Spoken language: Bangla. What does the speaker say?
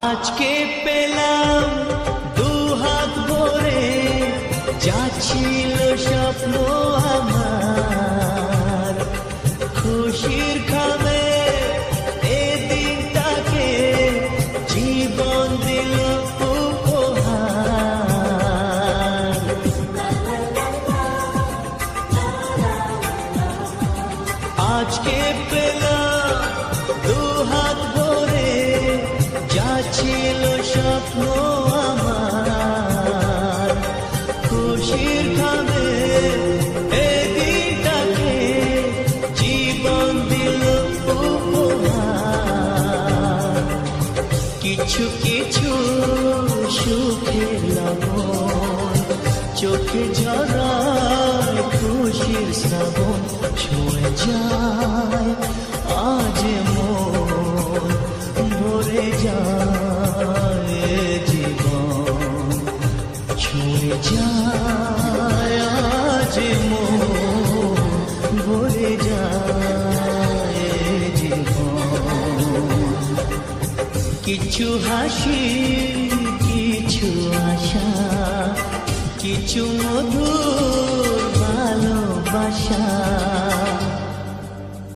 আজকে পেলাম দু হাত ভরে, যা ছিল স্বপ্ন আমার, খুশির খাবে এ দিনটাকে জীবন দিল উপহার। আজকে পেলাম দু হাত ভরে, যা ছিল স্বপ্ন আমার, খুশির খাবে এ দিনটাকে জীবন দিল উপহার। কিছু কিছু সুখের লবণ চোখে ঝরায় খুশির শ্রাবণ, ছুঁয়ে যায় আজ মন, ভরে যায় জীবন, ছুঁয়ে যায় আজ মন, ভরে যায় জীবন। কিছু হাসি, কিছু আশা, কিছু মধুর